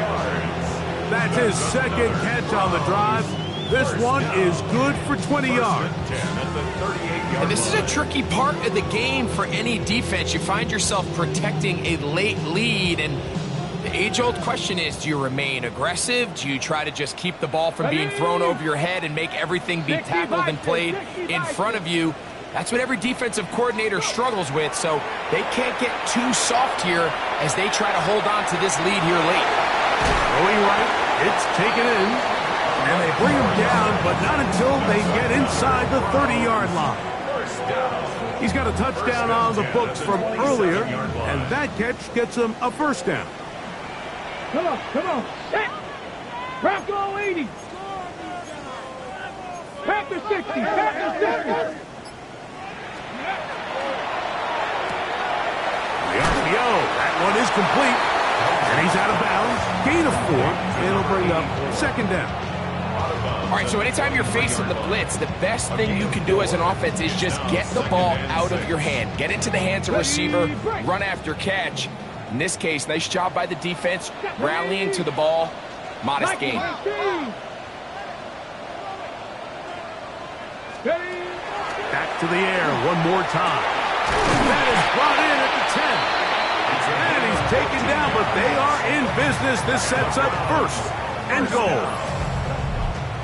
[SPEAKER 1] That's his second catch on the drive. This one is good for 20 yards.
[SPEAKER 3] And this is a tricky part of the game for any defense. You find yourself protecting a late lead, and the age-old question is, do you remain aggressive? Do you try to just keep the ball from being thrown over your head and make everything be tackled and played in front of you? That's what every defensive coordinator struggles with, so they can't get too soft here as they try to hold on to this lead here late.
[SPEAKER 1] Going right, it's taken in, and they bring him down, but not until they get inside the 30-yard line. He's got a touchdown on the books from earlier, and that catch gets him a first down.
[SPEAKER 4] Come on. Set. Bronco 80. Packer 60.
[SPEAKER 1] The RPO, that one is complete, and he's out of bounds. Gain of 4, it'll bring up second down.
[SPEAKER 3] All right, so anytime you're facing the blitz, the best thing you can do as an offense is just get the ball out of your hand. Get into the hands of receiver, run after catch. In this case, nice job by the defense, rallying to the ball. Modest gain.
[SPEAKER 1] Back to the air one more time. That is brought in at the 10. And he's taken down, but they are in business. This sets up first and goal.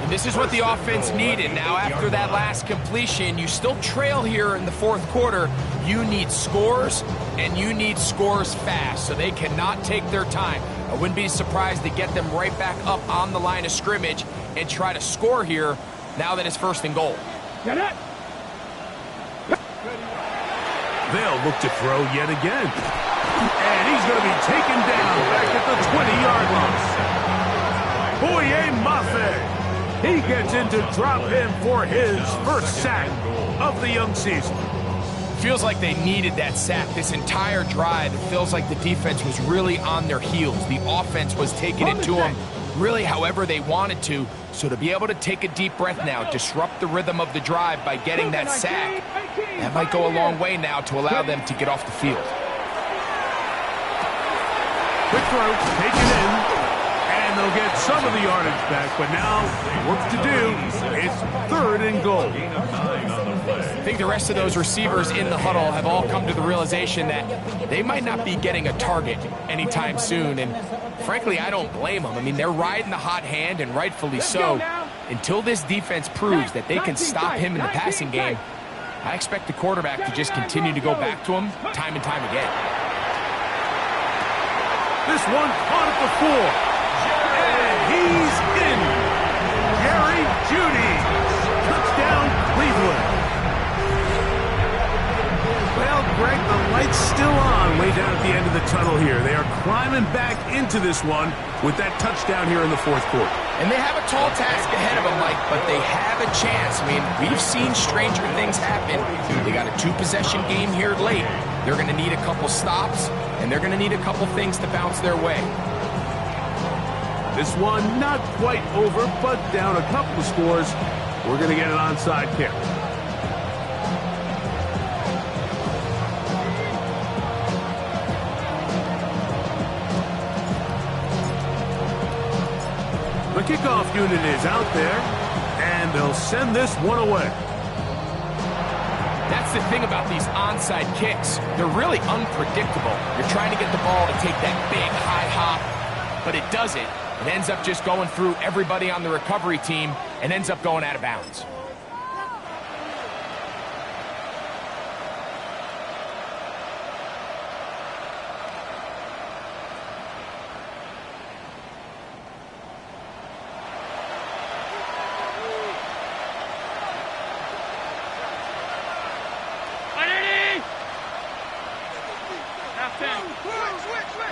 [SPEAKER 3] And this is what the offense needed. Now, after that last completion, you still trail here in the fourth quarter. You need scores, and you need scores fast, so they cannot take their time. I wouldn't be surprised to get them right back up on the line of scrimmage and try to score here now that it's first and goal.
[SPEAKER 4] Get it.
[SPEAKER 1] They'll look to throw yet again. And he's going to be taken down back at the 20-yard line. Boye Mafe. He gets in to drop him for his first sack of the young season.
[SPEAKER 3] Feels like they needed that sack this entire drive. It feels like the defense was really on their heels. The offense was taking it to them really however they wanted to. So to be able to take a deep breath now, disrupt the rhythm of the drive by getting that sack, that might go a long way now to allow them to get off the field.
[SPEAKER 1] Quick throw, taken in. And they'll get some of the yardage back, but now work to do. It's third and goal.
[SPEAKER 3] I think the rest of those receivers in the huddle have all come to the realization that they might not be getting a target anytime soon, and frankly, I don't blame them. I mean, they're riding the hot hand, and rightfully so. Until this defense proves that they can stop him in the passing game, I expect the quarterback to just continue to go back to him time and time again.
[SPEAKER 1] This one caught at the 4. He's in. Jerry Jeudy. Touchdown, Cleveland. Well, Greg, the light's still on way down at the end of the tunnel here. They are climbing back into this one with that touchdown here in the fourth quarter.
[SPEAKER 3] And they have a tall task ahead of them, Mike, but they have a chance. I mean, we've seen stranger things happen. They got a 2-possession game here late. They're going to need a couple stops, and they're going to need a couple things to bounce their way.
[SPEAKER 1] This one not quite over, but down a couple of scores. We're going to get an onside kick. The kickoff unit is out there, and they'll send this one away.
[SPEAKER 3] That That's the thing about these onside kicks. They're really unpredictable. You're trying to get the ball to take that big high hop, but it doesn't. It ends up just going through everybody on the recovery team and ends up going out of bounds.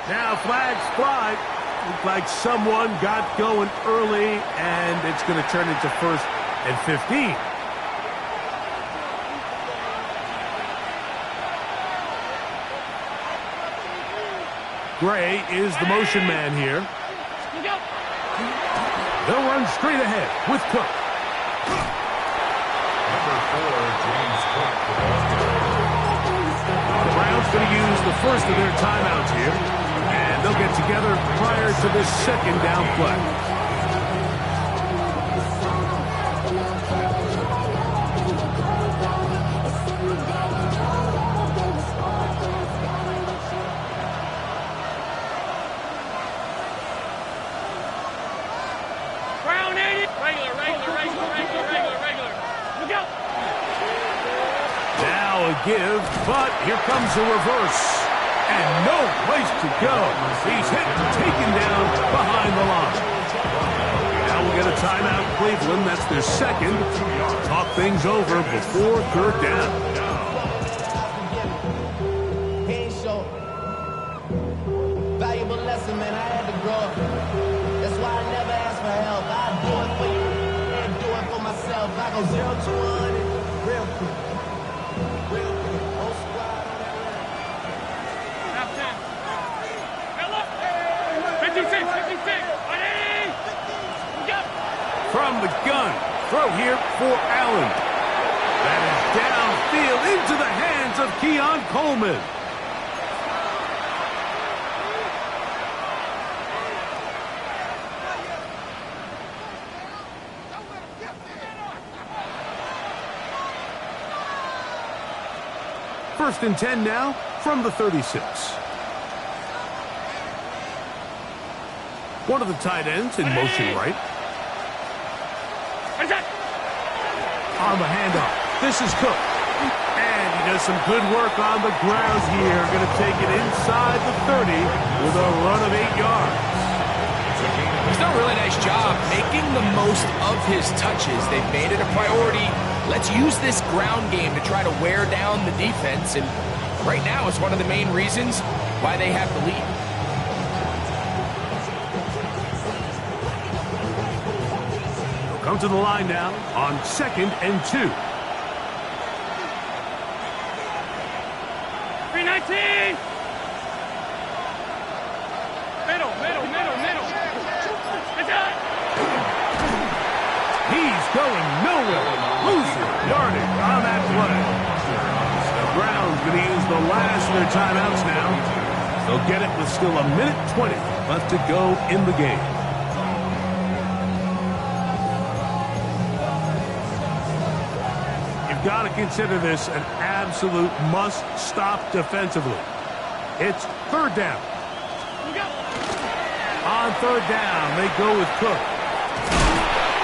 [SPEAKER 1] Now flags fly. Looks like someone got going early, and it's going to turn into 1st and 15. Gray is the motion man here. They'll run straight ahead with Cook.
[SPEAKER 2] Number 4, James Cook.
[SPEAKER 1] The Browns going to use the first of their timeouts here. And they'll get together prior to this 2nd down play.
[SPEAKER 4] Brown 80. Regular. Look out.
[SPEAKER 1] Now a give, but here comes a reverse. And no place to go. He's hit and taken down behind the line. Now we'll get a timeout, Cleveland. That's their 2nd. Talk things over before 3rd down.
[SPEAKER 6] Valuable lesson, man. I had to grow up. That's why I never ask for help. I do it for you and do it for myself. I go 0 to 100 real quick.
[SPEAKER 1] From the gun, throw here for Allen. That is downfield into the hands of Keon Coleman. First and 10 now from the 36. One of the tight ends in motion right. On the handoff, this is Cook. And he does some good work on the ground here. Going to take it inside the 30 with a run of 8 yards.
[SPEAKER 3] He's done a really nice job making the most of his touches. They've made it a priority. Let's use this ground game to try to wear down the defense. And right now it's one of the main reasons why they have the lead.
[SPEAKER 1] Come to the line now on 2nd and 2.
[SPEAKER 4] 319. Middle.
[SPEAKER 1] He's going nowhere. Losing yardage on that play. The Browns going to use the last of their timeouts now. They'll get it with still 1:20 left to go in the game. Got to consider this an absolute must-stop defensively. It's 3rd down. On 3rd down, they go with Cook.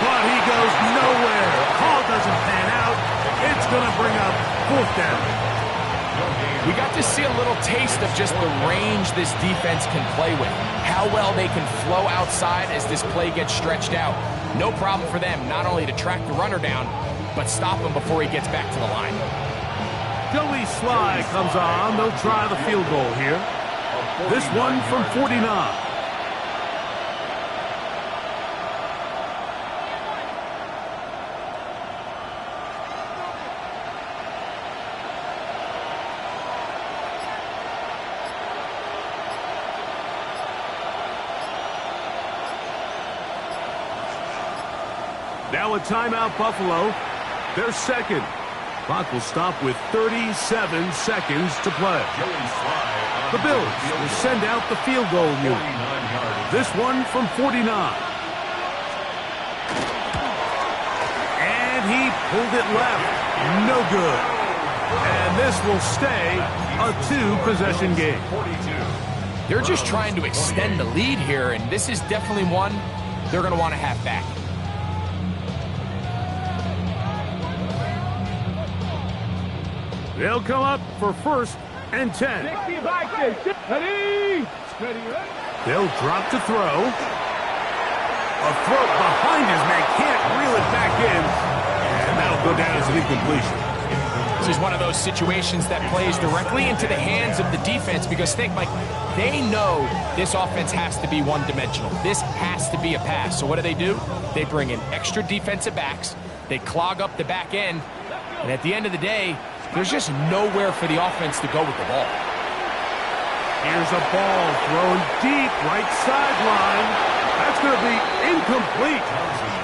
[SPEAKER 1] But he goes nowhere. Call doesn't pan out. It's going to bring up 4th down.
[SPEAKER 3] We got to see a little taste of just the range this defense can play with. How well they can flow outside as this play gets stretched out. No problem for them not only to track the runner down, but stop him before he gets back to the line.
[SPEAKER 1] Joey Sly comes on. They'll try the field goal here. This one from 49. Now a timeout, Buffalo. Their 2nd. Clock will stop with 37 seconds to play. The Bills will send out the field goal unit. This one from 49. And he pulled it left. No good. And this will stay a 2-possession game.
[SPEAKER 2] 42.
[SPEAKER 3] They're just trying to extend the lead here, and this is definitely one they're going to want to have back.
[SPEAKER 1] They'll come up for 1st and 10.
[SPEAKER 4] 60 bicycles. Ready?
[SPEAKER 1] They'll drop to throw. A throw behind his man, can't reel it back in. And that'll go down as an incompletion.
[SPEAKER 3] This is one of those situations that plays directly into the hands of the defense because think, Mike, they know this offense has to be one-dimensional. This has to be a pass. So what do? They bring in extra defensive backs. They clog up the back end. And at the end of the day, there's just nowhere for the offense to go with the ball.
[SPEAKER 1] Here's a ball thrown deep, right sideline. That's going to be incomplete.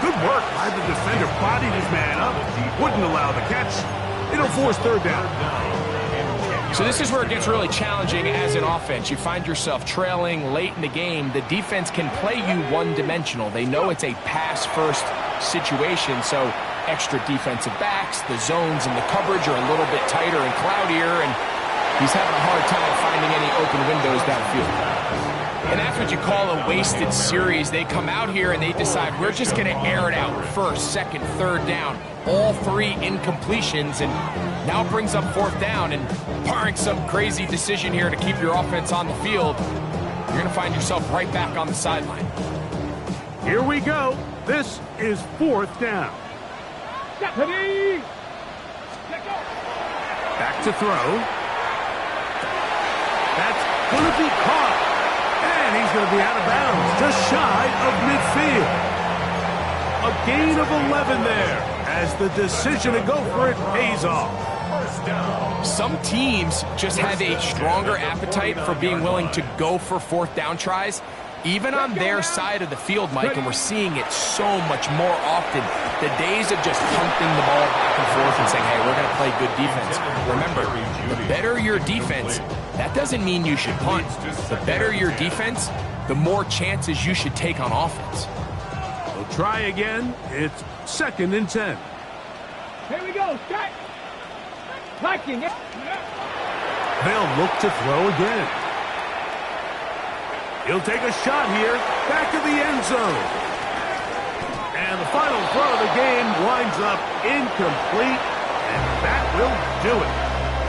[SPEAKER 1] Good work by the defender. Bodied his man up. Wouldn't allow the catch. It'll force 3rd down.
[SPEAKER 3] So this is where it gets really challenging as an offense. You find yourself trailing late in the game. The defense can play you one-dimensional. They know it's a pass-first situation, so extra defensive backs, the zones and the coverage are a little bit tighter and cloudier, and he's having a hard time finding any open windows downfield. And that's what you call a wasted series. They come out here and they decide, we're just going to air it out. 1st, 2nd, 3rd down. All 3 incompletions, and now it brings up 4th down. And barring some crazy decision here to keep your offense on the field, you're going to find yourself right back on the sideline.
[SPEAKER 1] Here we go. This is 4th down.
[SPEAKER 4] Ready?
[SPEAKER 1] Back to throw. That's going to be caught. And he's going to be out of bounds, just shy of midfield. A gain of 11 there, as the decision to go for it pays off.
[SPEAKER 2] First down.
[SPEAKER 3] Some teams just have a stronger appetite for being willing to go for 4th down tries, even on their side of the field, Mike, and we're seeing it so much more often. The days of just pumping the ball back and forth and saying, hey, we're going to play good defense. Remember, the better your defense, that doesn't mean you should punt. The better your defense, the more chances you should take on offense.
[SPEAKER 1] We'll try again. It's 2nd and 10.
[SPEAKER 4] Here we go. Start. Liking it.
[SPEAKER 1] They'll look to throw again. He'll take a shot here, back of the end zone. And the final throw of the game winds up incomplete, and that will do it.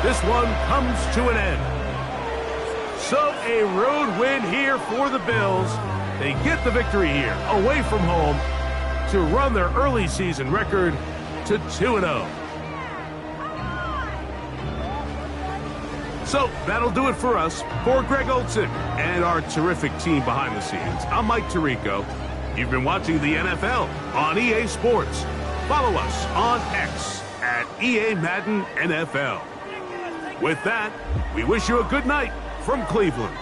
[SPEAKER 1] This one comes to an end. So a road win here for the Bills. They get the victory here, away from home, to run their early season record to 2-0. So that'll do it for us. For Greg Olsen and our terrific team behind the scenes, I'm Mike Tirico. You've been watching the NFL on EA Sports. Follow us on X at EA Madden NFL. With that, we wish you a good night from Cleveland.